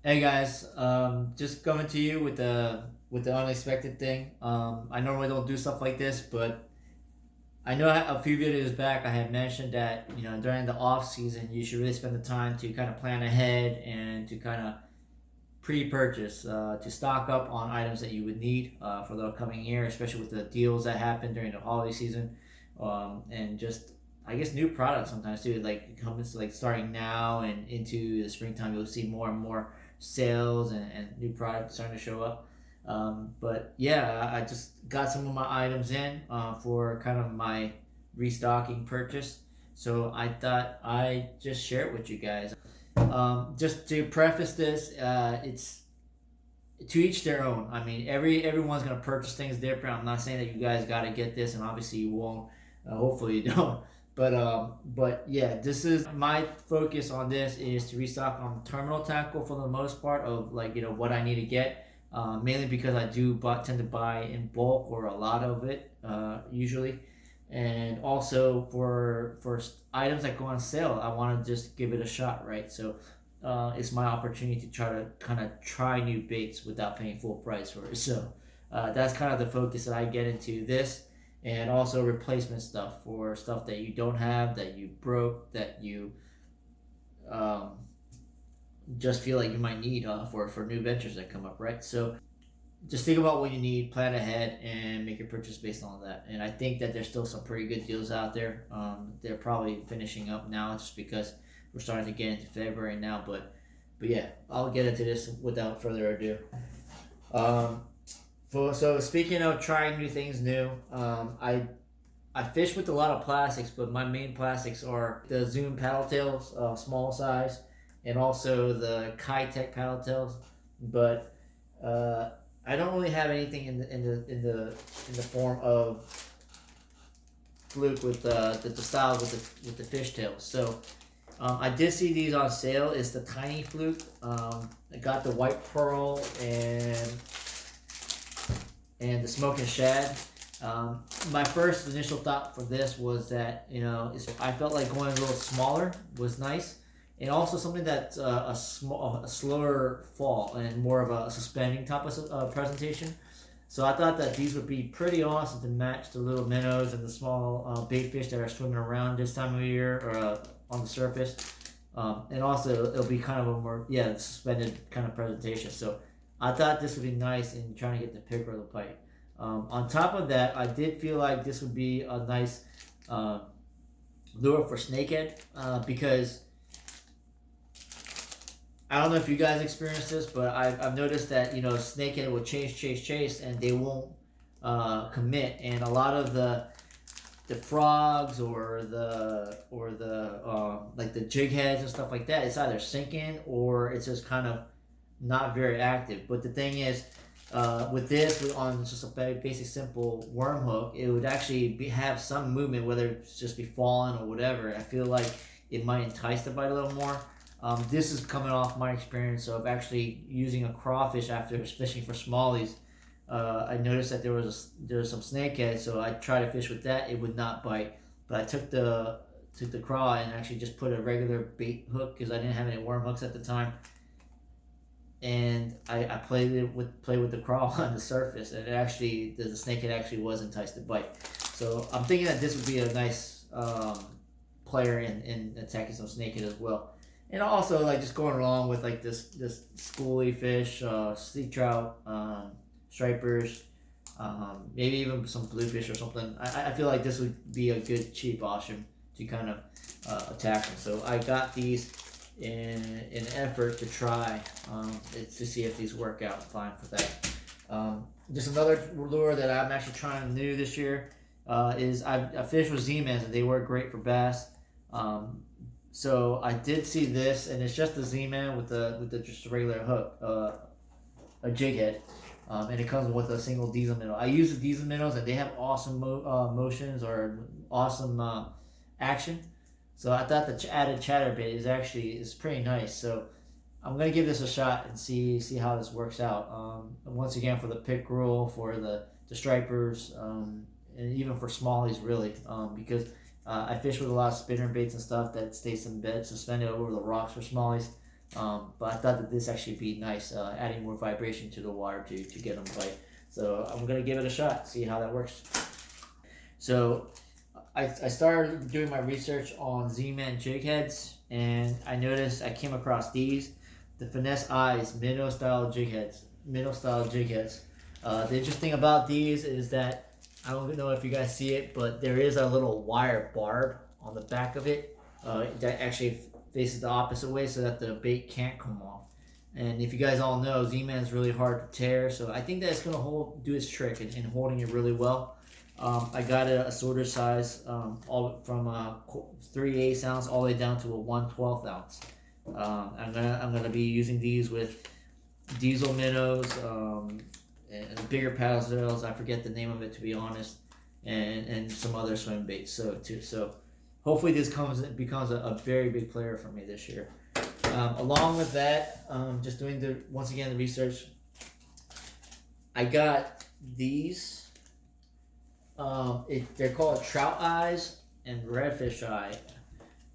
Hey guys, just coming to you with the unexpected thing. I normally don't do stuff like this, but I know a few videos back I had mentioned that during the off season you should really spend the time to kind of plan ahead and to kind of pre-purchase to stock up on items that you would need for the upcoming year, especially with the deals that happen during the holiday season, and just I guess new products sometimes too. Like comes like starting now and into the springtime, you'll see more and more sales and new products starting to show up. But yeah, I just got some of my items in for kind of my restocking purchase. So I thought I just share it with you guys. Just to preface this, it's to each their own. I mean, everyone's gonna purchase things different. I'm not saying that you guys got to get this, and obviously you won't. Hopefully you don't. But yeah, this is my focus on this is to restock on terminal tackle for the most part of like what I need to get. Mainly because I do tend to buy in bulk or a lot of it usually, and also for items that go on sale, I want to just give it a shot, right? So it's my opportunity to try to kind of try new baits without paying full price for it. So that's kind of the focus that I get into this, and also replacement stuff for stuff that you don't have, that you broke, that you um, just feel like you might need for new ventures that come up, right? So just think about what you need, plan ahead, and make your purchase based on that. And I think that there's still some pretty good deals out there. They're probably finishing up now just because we're starting to get into February now. But yeah, I'll get into this without further ado. Um, so speaking of trying new things new, I fish with a lot of plastics, but my main plastics are the Zoom paddle tails, small size, and also the Kitech paddle tails. But uh, I don't really have anything in the form of fluke with the style with the fishtails. So I did see these on sale. It's the tiny fluke. I got the white pearl and the smoking shad. My first initial thought for this was that I felt like going a little smaller was nice, and also something that's a slower fall and more of a suspending type of presentation. So I thought that these would be pretty awesome to match the little minnows and the small bait fish that are swimming around this time of year or on the surface. And also it'll be kind of a more suspended kind of presentation. So I thought this would be nice in trying to get the pickerel to bite. On top of that, I did feel like this would be a nice lure for snakehead because I don't know if you guys experienced this, but I've noticed that snakehead will chase, and they won't commit, and a lot of the frogs or the like the jig heads and stuff like that, it's either sinking or it's just kind of not very active. But the thing is, with this, on just a very basic, simple worm hook, it would actually have some movement, whether it's just be falling or whatever. I feel like it might entice the bite a little more. This is coming off my experience of actually using a crawfish after fishing for smallies. I noticed that there was some snakehead, so I tried to fish with that. It would not bite, but I took the craw and actually just put a regular bait hook because I didn't have any worm hooks at the time, and I played with the crawl on the surface, and the snakehead actually was enticed to bite. So I'm thinking that this would be a nice player in attacking some snakehead as well. And also like just going along with like this schooly fish, sea trout, stripers, maybe even some bluefish or something. I feel like this would be a good cheap option to kind of attack them. So I got these in an effort to try to see if these work out fine for that. Just another lure that I'm actually trying new this year is I fish with Z-Mans, and they work great for bass. So I did see this, and it's just a Z-Man with the just a regular hook, a jig head, and it comes with a single diesel minnow. I use the diesel minnows, and they have awesome motions or awesome action. So I thought the added chatterbait is pretty nice. So I'm gonna give this a shot and see how this works out. Once again, for the pickerel, for the stripers, and even for smallies, really, because I fish with a lot of spinner baits and stuff that stay suspended over the rocks for smallies. But I thought that this actually be nice, adding more vibration to the water to get them bite. So I'm gonna give it a shot, see how that works. So I started doing my research on Z-Man jig heads, and I noticed I came across these, the Finesse Eyes minnow style jig heads. The interesting thing about these is that I don't know if you guys see it, but there is a little wire barb on the back of it that actually faces the opposite way so that the bait can't come off. And if you guys all know, Z-Man is really hard to tear, so I think that it's gonna do its trick in holding it really well. I got a sorter size, all from 3/8 ounce all the way down to a 1/12 ounce. I'm gonna be using these with diesel minnows, and bigger paddle tails. I forget the name of it, to be honest, and some other swim baits. So hopefully this becomes a very big player for me this year. Along with that, just doing the research. I got these. They're called trout eyes and redfish eye.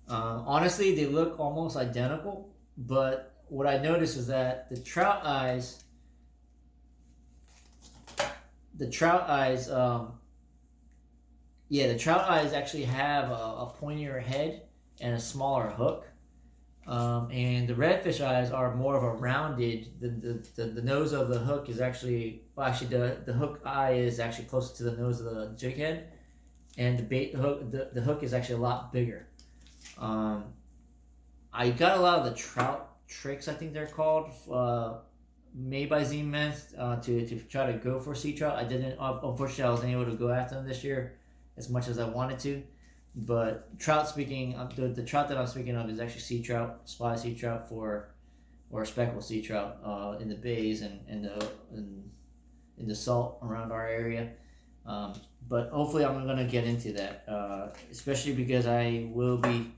Honestly, they look almost identical, but what I noticed is that the trout eyes, actually have a pointier head and a smaller hook. And the redfish eyes are more of a rounded. The nose of the hook is actually the hook eye is actually closer to the nose of the jig head, and the hook is actually a lot bigger. I got a lot of the trout tricks, I think they're called, made by Z-Man to try to go for sea trout. I didn't. Unfortunately, I wasn't able to go after them this year as much as I wanted to. But trout speaking, the trout that I'm speaking of is actually sea trout, spotted sea trout or speckled sea trout in the bays and in the salt around our area. But hopefully I'm gonna get into that, especially because I will be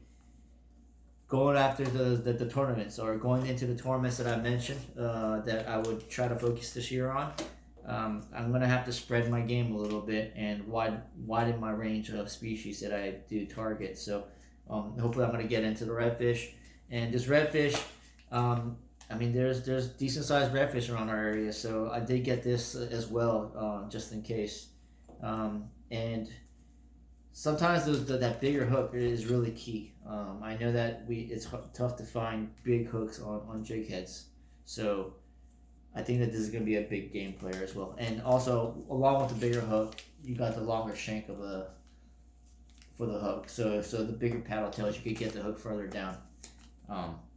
going after the tournaments, or going into the tournaments that I mentioned that I would try to focus this year on. I'm gonna have to spread my game a little bit and widen my range of species that I do target. So hopefully I'm gonna get into the redfish. And this redfish, I mean, there's decent sized redfish around our area, so I did get this as well, just in case. And sometimes that bigger hook is really key. I know that it's tough to find big hooks on jig heads, so I think that this is going to be a big game player as well. And also, along with the bigger hook, you got the longer shank for the hook. So the bigger paddle tails, you could get the hook further down,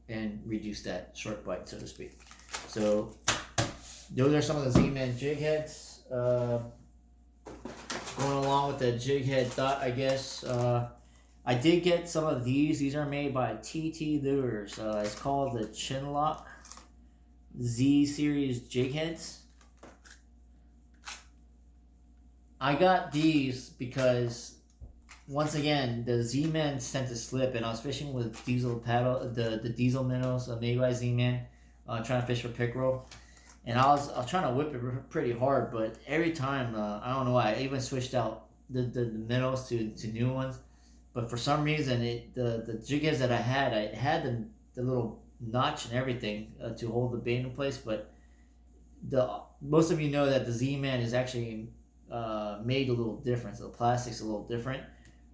and reduce that short bite, so to speak. So those are some of the Z-Man jig heads. Going along with the jig head thought, I guess. I did get some of these. These are made by TT Lures. It's called the Chinlock Z series jig heads. I got these because, once again, the Z-Man tend to slip, and I was fishing with diesel paddle, the diesel minnows made by Z-Man, trying to fish for pickerel, and I was trying to whip it pretty hard, but every time, I don't know why, I even switched out the minnows to new ones, but for some reason the jig heads that I had the little notch and everything to hold the bait in place, but most of you know that the Z-Man is actually made a little different. So the plastic's a little different,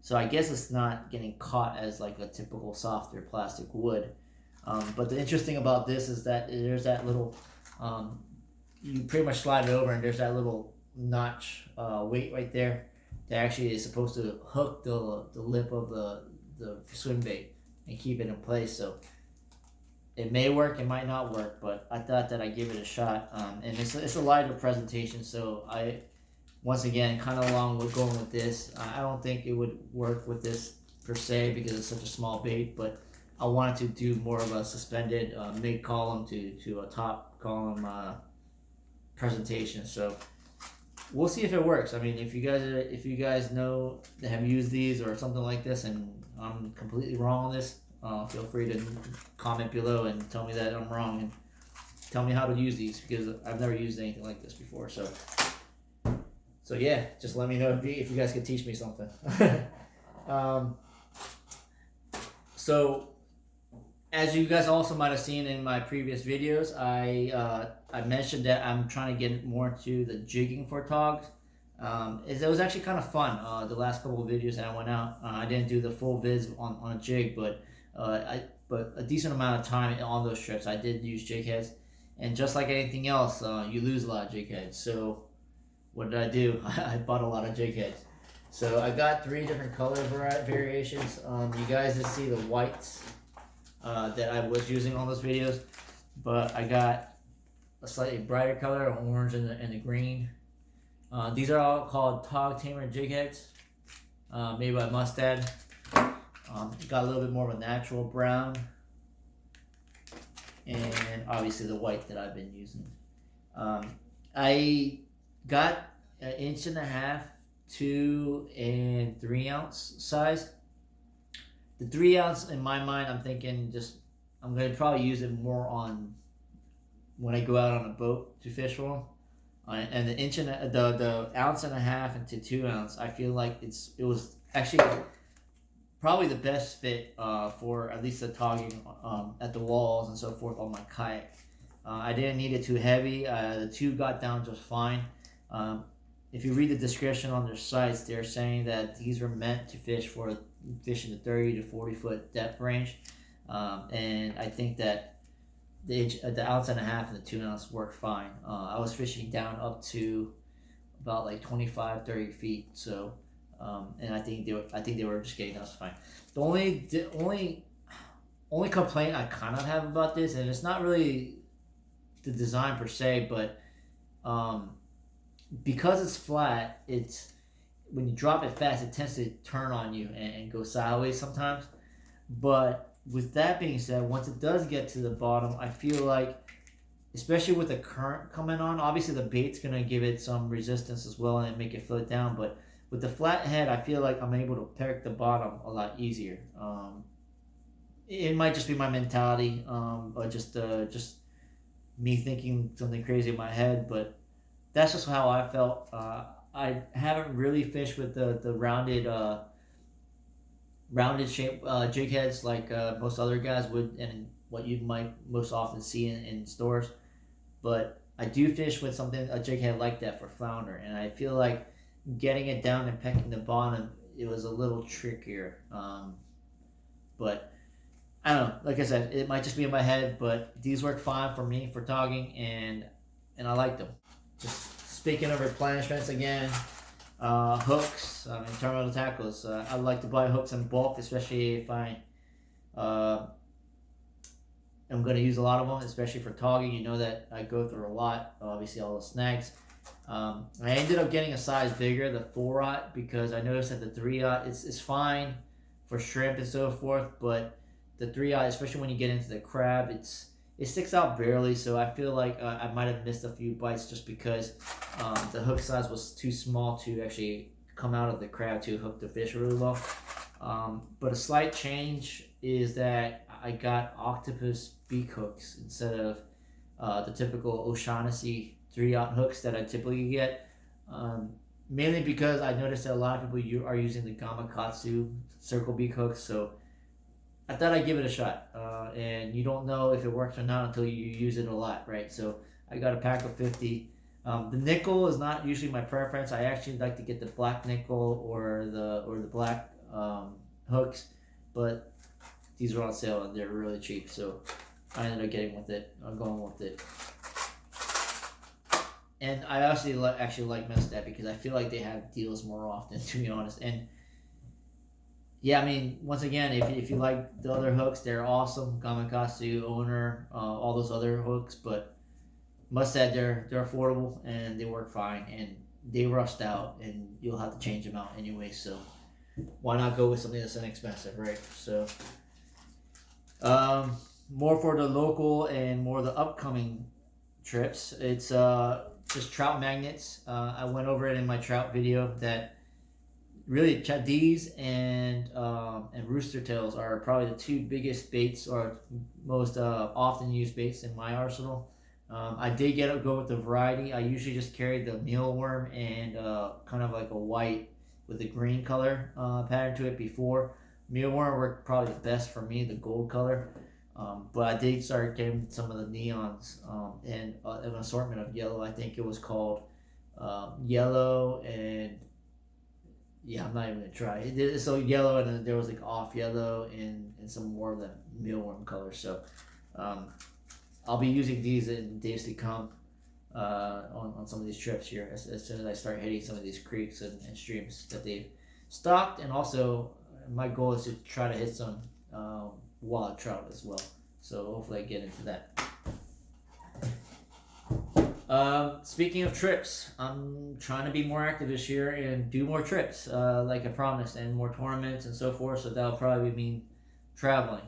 so I guess it's not getting caught as like a typical softer plastic would. But the interesting about this is that there's that little you pretty much slide it over, and there's that little notch weight right there that actually is supposed to hook the lip of the swim bait and keep it in place. So it may work, it might not work, but I thought that I'd give it a shot. And it's a lighter presentation, so I, once again, kind of along with going with this. I don't think it would work with this per se because it's such a small bait, but I wanted to do more of a suspended mid column to a top column presentation. So we'll see if it works. I mean, if you guys know that have used these or something like this, and I'm completely wrong on this, feel free to comment below and tell me that I'm wrong, and tell me how to use these, because I've never used anything like this before. So yeah, just let me know if you guys could teach me something. So As you guys also might have seen in my previous videos, I mentioned that I'm trying to get more into the jigging for togs. It was actually kind of fun. The last couple of videos that I went out, I didn't do the full vids on a jig, but but a decent amount of time on those trips I did use jig heads, and just like anything else, you lose a lot of jig heads. So what did I do? I bought a lot of jig heads. So I got 3 different color variations. You guys just see the whites that I was using on those videos, but I got a slightly brighter color, orange and the green. These are all called Tog Tamer jig heads, made by Mustad. Got a little bit more of a natural brown, and obviously the white that I've been using. I got an 1.5 inch, 2 and 3 ounce size. The 3 ounce, in my mind, I'm thinking I'm going to probably use it more on when I go out on a boat to fish for them. And the 1.5 ounces into 2 ounce, I feel like it was actually probably the best fit for at least the togging at the walls and so forth on my kayak. I didn't need it too heavy. The 2 got down just fine. If you read the description on their sites, they're saying that these were meant to fish in the 30 to 40 foot depth range, and I think that the 1.5 ounces and the 2 ounce worked fine. I was fishing down up to about like 25, 30 feet. So, and I think they were just getting us fine. The only complaint I kind of have about this, and it's not really the design per se, but because it's flat, when you drop it fast, it tends to turn on you and go sideways sometimes. But with that being said, once it does get to the bottom, I feel like, especially with the current coming on, obviously the bait's going to give it some resistance as well and make it float down. But with the flat head, I feel like I'm able to pick the bottom a lot easier. It might just be my mentality, or just me thinking something crazy in my head, but that's just how I felt. I haven't really fished with the rounded shape jig heads like most other guys would, and what you might most often see in stores. But I do fish with a jig head like that for flounder, and I feel like getting it down and pecking the bottom, it was a little trickier. But I don't know. Like I said, it might just be in my head, but these work fine for me for togging, and I like them. Just speaking of replenishments again, hooks, terminal tackles. I like to buy hooks in bulk, especially if I am going to use a lot of them, especially for togging. You know that I go through a lot, obviously all the snags. I ended up getting a size bigger, the 4/0, because I noticed that the 3/0 is fine for shrimp and so forth, but the 3/0, especially when you get into the crab, it sticks out barely. So I feel like I might have missed a few bites just because the hook size was too small to actually come out of the crab to hook the fish really well. But a slight change is that I got octopus beak hooks instead of the typical O'Shaughnessy 3/0 hooks that I typically get. Mainly because I noticed that a lot of people are using the Gamakatsu circle beak hooks, so I thought I'd give it a shot. And you don't know if it works or not until you use it a lot, right? So I got a pack of 50. The nickel is not usually my preference. I actually like to get the black nickel or the black hooks, but these are on sale and they're really cheap, so I ended up going with it. And I actually like Mustad because I feel like they have deals more often, to be honest. And yeah, I mean, once again, if you like the other hooks, they're awesome. Gamakatsu, Owner, all those other hooks, but Mustad, they're affordable and they work fine, and they rust out, and you'll have to change them out anyway. So why not go with something that's inexpensive, right? So more for the local and more the upcoming trips. It's just trout magnets. I went over it in my trout video that really these and rooster tails are probably the 2 biggest baits or most often used baits in my arsenal. I did go with the variety. I usually just carry the mealworm and kind of like a white with a green color pattern to it before. Mealworm worked probably the best for me, the gold color. But I did start getting some of the neons and an assortment of yellow. I think it was called yellow and yeah, I'm not even gonna try. It's so yellow, and then there was like off yellow and some more of the mealworm color. So um, I'll be using these in days to come on some of these trips here as soon as I start hitting some of these creeks and streams that they've stocked. And also, my goal is to try to hit some wild trout as well. So hopefully I get into that. Speaking of trips, I'm trying to be more active this year and do more trips, like I promised, and more tournaments and so forth. So that'll probably mean traveling.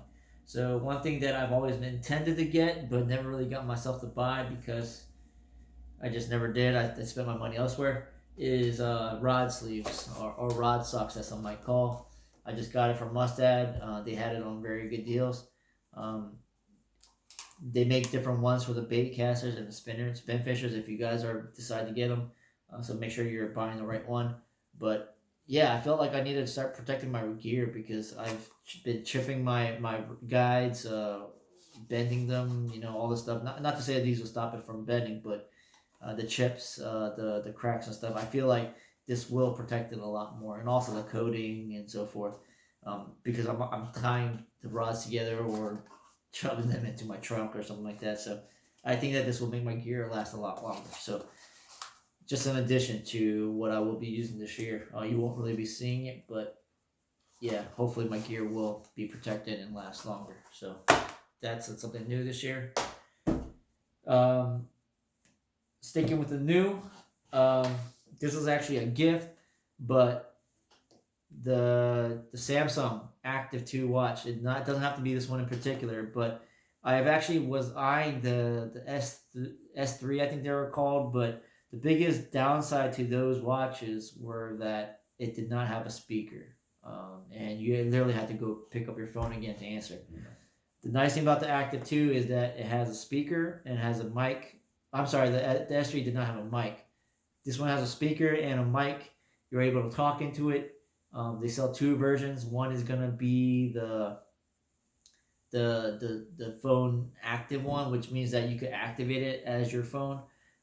So one thing that I've always intended to get, but never really got myself to buy because I just never did. I spent my money elsewhere. Is rod sleeves or rod socks, as some might call. I just got it from Mustad. They had it on very good deals. Um, they make different ones for the bait casters and the spinners, spin fishers. If you guys are decide to get them, so make sure you're buying the right one. But yeah, I felt like I needed to start protecting my gear because I've been chipping my guides, bending them. You know, all this stuff. Not to say that these will stop it from bending, but the chips, the cracks and stuff. I feel like this will protect it a lot more, and also the coating and so forth. Because I'm tying the rods together or shoving them into my trunk or something like that. So I think that this will make my gear last a lot longer. So just in addition to what I will be using this year, you won't really be seeing it, but yeah, hopefully my gear will be protected and last longer. So that's something new this year. Sticking with the new, this is actually a gift, but the Samsung Active 2 watch. It doesn't have to be this one in particular, but I have actually was eyeing the S3, I think they were called, but the biggest downside to those watches were that it did not have a speaker, and you literally had to go pick up your phone again to answer. The nice thing about the Active 2 is that it has a speaker and it has a mic. I'm sorry, the S3 did not have a mic. This one has a speaker and a mic. You're able to talk into it. They sell two versions. One is gonna be the phone active one, which means that you could activate it as your phone,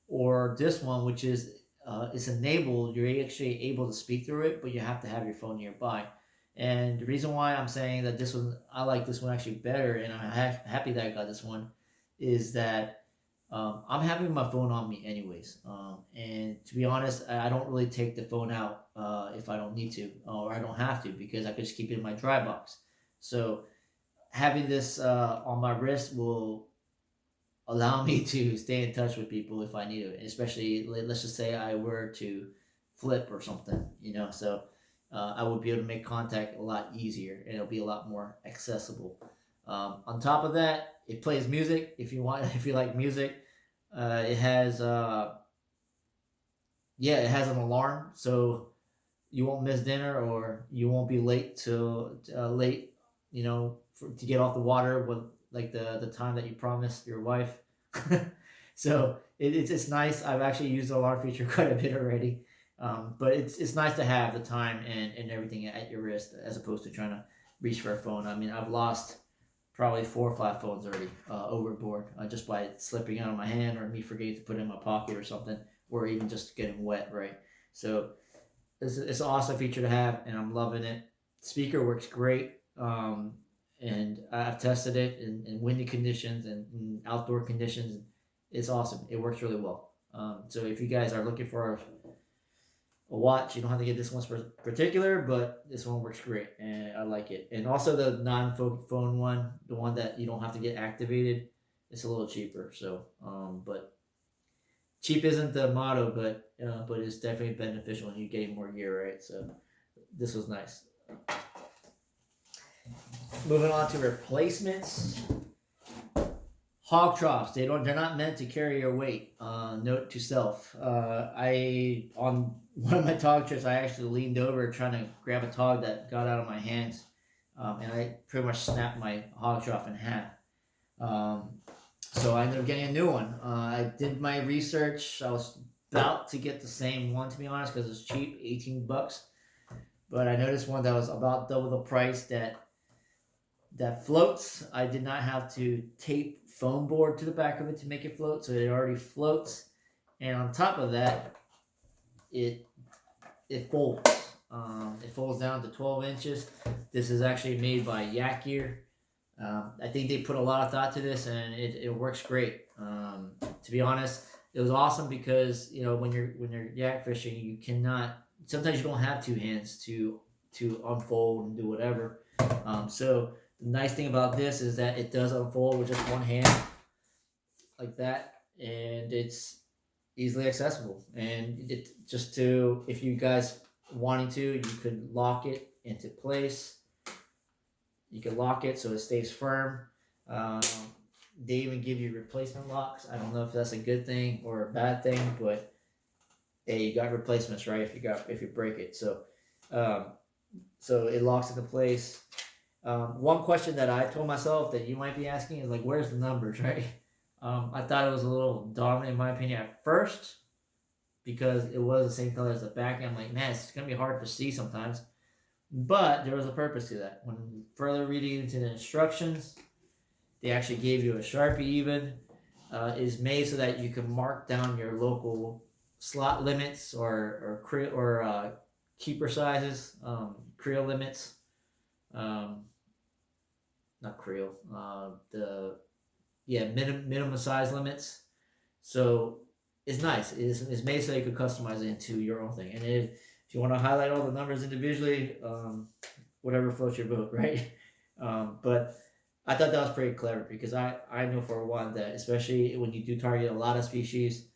or this one, which is it's enabled. You're actually able to speak through it, but you have to have your phone nearby. And the reason why I'm saying that this one, I like this one actually better, and I'm happy that I got this one, is that I'm having my phone on me anyways. And to be honest, I don't really take the phone out if I don't need to or I don't have to, because I could just keep it in my dry box. So having this on my wrist will allow me to stay in touch with people if I need to, especially let's just say I were to flip or something, you know. So I would be able to make contact a lot easier, and it'll be a lot more accessible. On top of that, it plays music if you want. If you like music, it has it has an alarm, so you won't miss dinner or you won't be late late, you know, to get off the water with like the time that you promised your wife. So it's nice. I've actually used the alarm feature quite a bit already. But it's nice to have the time and everything at your wrist as opposed to trying to reach for a phone. I mean, I've lost probably 4 or 5 phones already overboard just by it slipping out of my hand or me forgetting to put it in my pocket or something, or even just getting wet, right? So it's an awesome feature to have, and I'm loving it. Speaker works great, and I've tested it in windy conditions and in outdoor conditions. It's awesome. It works really well. So if you guys are looking for a watch, you don't have to get this one particular, but this one works great and I like it. And also the non-phone one, the one that you don't have to get activated, it's a little cheaper. So but cheap isn't the motto, but it's definitely beneficial when you get more gear, right? So this was nice. Moving on to replacements. Hog troughs, they're not meant to carry your weight. Note to self. I on one of my tog trips, I actually leaned over trying to grab a tog that got out of my hands, and I pretty much snapped my hog trough in half. So I ended up getting a new one. I did my research. I was about to get the same one, to be honest, because it's cheap, $18. But I noticed one that was about double the price that that floats. I did not have to tape foam board to the back of it to make it float, so it already floats. And on top of that, it it folds. It folds down to 12 inches. This is actually made by Yak Gear. I think they put a lot of thought to this, and it works great. To be honest, it was awesome because when you're yak fishing, you cannot. Sometimes you don't have two hands to unfold and do whatever. So the nice thing about this is that it does unfold with just one hand, like that, and it's easily accessible. And it just to if you guys wanting to, you could lock it into place. You can lock it so it stays firm. Um, they even give you replacement locks. I don't know if that's a good thing or a bad thing, but hey, you got replacements, right? If you break it, um, so it locks into place. One question that I told myself that you might be asking is like, where's the numbers, right? I thought it was a little dominant in my opinion at first because it was the same color as the back. I'm like, man, it's gonna be hard to see sometimes. But there was a purpose to that. When further reading into the instructions, they actually gave you a Sharpie even. Is made so that you can mark down your local slot limits or keeper sizes, creel limits. Not creel. Minimum size limits. So it's nice. It's made so you can customize it into your own thing. And if you want to highlight all the numbers individually, whatever floats your boat, right? But I thought that was pretty clever because I know for one that especially when you do target a lot of species,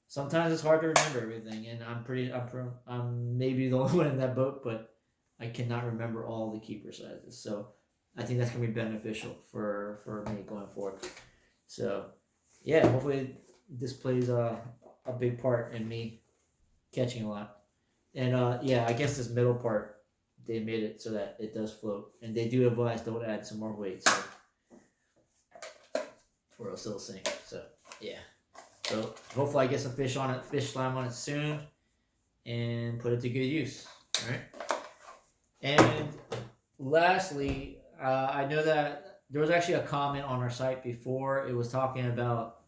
sometimes it's hard to remember everything. And I'm maybe the only one in that boat, but I cannot remember all the keeper sizes. So I think that's gonna be beneficial for me going forward. So yeah, hopefully this plays a big part in me catching a lot. And I guess this middle part, they made it so that it does float. And they do advise don't add some more weight, so or else it'll sink. So yeah. So hopefully I get some fish slime on it soon, and put it to good use. All right. And lastly, I know that there was actually a comment on our site before. It was talking about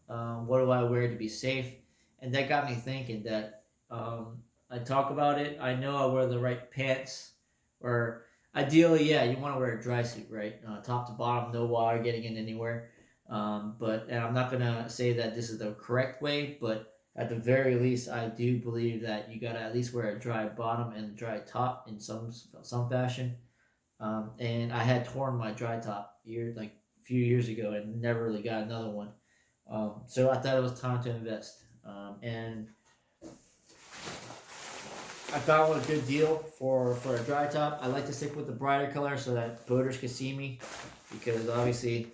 what do I wear to be safe, and that got me thinking that I talk about it. I know I wear the right pants, or ideally, yeah, you want to wear a dry suit, right? Top to bottom, no water getting in anywhere. And I'm not gonna say that this is the correct way, but at the very least, I do believe that you gotta at least wear a dry bottom and a dry top in some fashion. And I had torn my dry top a few years ago and never really got another one. So I thought it was time to invest. And I found a good deal for a dry top. I like to stick with the brighter color so that boaters can see me, because obviously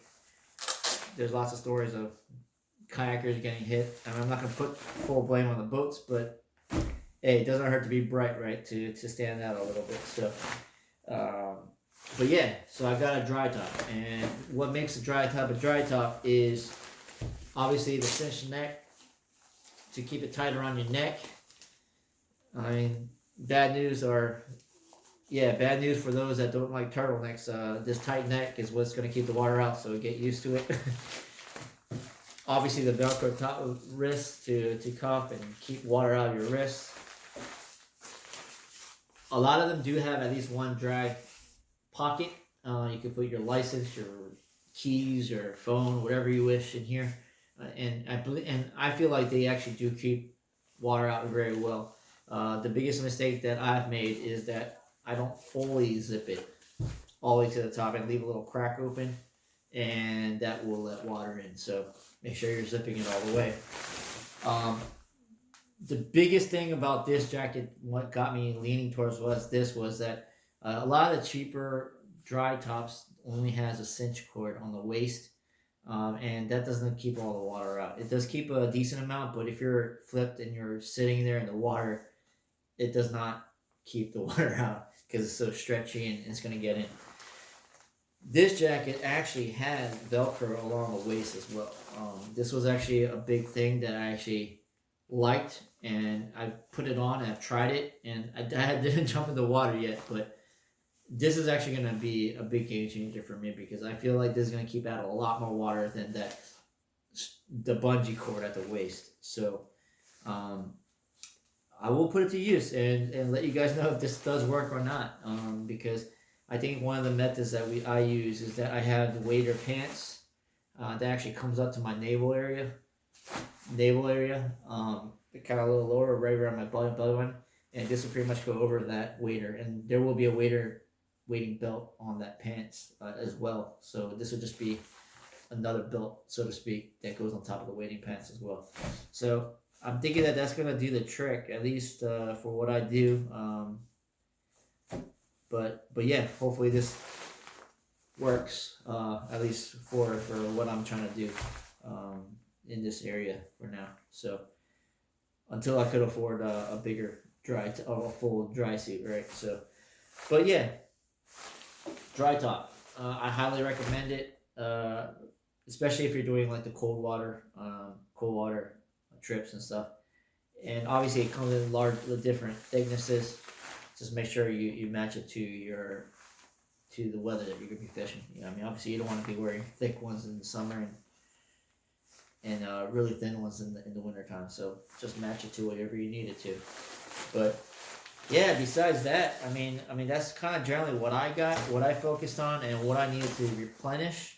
there's lots of stories of kayakers getting hit. And I'm not going to put full blame on the boats, but hey, it doesn't hurt to be bright, right? To stand out a little bit. So, but yeah, so I got a dry top. And what makes a dry top is obviously the cinched neck to keep it tight around your neck. I mean, bad news for those that don't like turtlenecks. This tight neck is what's going to keep the water out, so get used to it. Obviously, the Velcro top of wrist to cuff and keep water out of your wrists. A lot of them do have at least one dry pocket. You can put your license, your keys, your phone, whatever you wish in here. And I feel like they actually do keep water out very well. The biggest mistake that I've made is that I don't fully zip it all the way to the top and leave a little crack open, and that will let water in. So make sure you're zipping it all the way. The biggest thing about this jacket, what got me leaning towards was that a lot of the cheaper dry tops only has a cinch cord on the waist, and that doesn't keep all the water out. It does keep a decent amount, but if you're flipped and you're sitting there in the water, it does not keep the water out because it's so stretchy and it's going to get in. This jacket actually had Velcro along the waist as well. This was actually a big thing that I actually liked, and I put it on and I've tried it, and I didn't jump in the water yet, but this is actually going to be a big game changer for me because I feel like this is going to keep out a lot more water than the bungee cord at the waist. So um, I will put it to use and let you guys know if this does work or not. Because I think one of the methods that I use is that I have the wader pants that actually comes up to my navel area, kind of a little lower, right around my belly button, and this will pretty much go over that wader, and there will be a wading belt on that pants as well. So this will just be another belt, so to speak, that goes on top of the wading pants as well. So I'm thinking that that's gonna do the trick, at least for what I do. But yeah, hopefully this works at least for what I'm trying to do in this area for now. So until I could afford a bigger a full dry suit, right? So, but yeah, dry top. I highly recommend it, especially if you're doing like the cold water trips and stuff. And obviously, it comes in different thicknesses. Just make sure you match it to the weather that you're gonna be fishing. You know, I mean, obviously, you don't want to be wearing thick ones in the summer and really thin ones in the wintertime. So just match it to whatever you need it to. But yeah, besides that, I mean that's kind of generally what I got, what I focused on, and what I needed to replenish.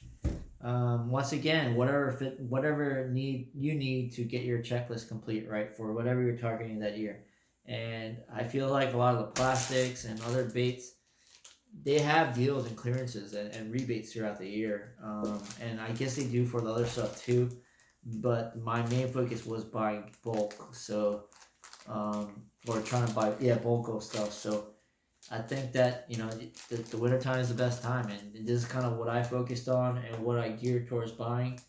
Once again, whatever need you need to get your checklist complete, right, for whatever you're targeting that year. And I feel like a lot of the plastics and other baits, they have deals and clearances and rebates throughout the year. And I guess they do for the other stuff too. But my main focus was buying bulk, so or trying to buy bulk of stuff. So I think that the winter time is the best time, and this is kind of what I focused on and what I geared towards buying.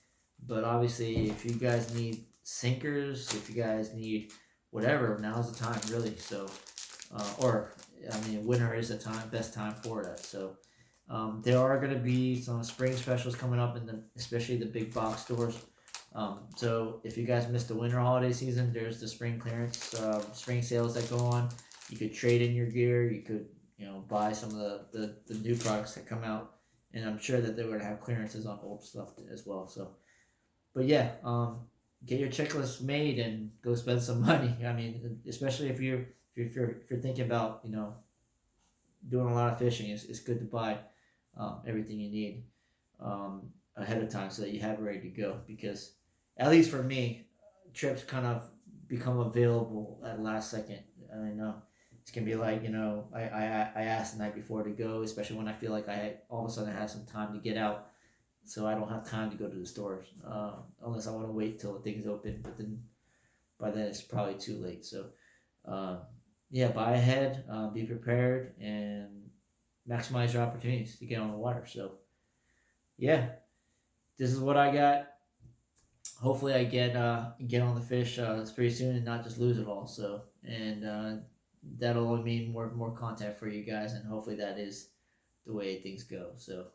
But obviously, if you guys need sinkers, if you guys need whatever, now's the time, really. So, or I mean, winter is the best time for that. So, there are going to be some spring specials coming up especially the big box stores. So if you guys missed the winter holiday season, there's the spring clearance, spring sales that go on. You could trade in your gear. You could, buy some of the new products that come out, and I'm sure that they're going to have clearances on old stuff as well. So, but yeah, get your checklist made and go spend some money. I mean, especially if you're thinking about doing a lot of fishing, it's good to buy everything you need ahead of time so that you have it ready to go. Because at least for me, trips kind of become available at the last second. I know it's gonna be like I asked the night before to go, especially when I feel like all of a sudden I have some time to get out, so I don't have time to go to the stores unless I want to wait till things open. But then by then it's probably too late. So yeah, buy ahead, be prepared, and maximize your opportunities to get on the water. So yeah, this is what I got. Hopefully I get on the fish pretty soon and not just lose it all. So and that'll only mean more content for you guys, and hopefully that is the way things go. So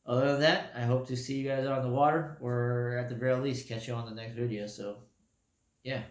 other than that, I hope to see you guys on the water, or at the very least catch you on the next video. So yeah.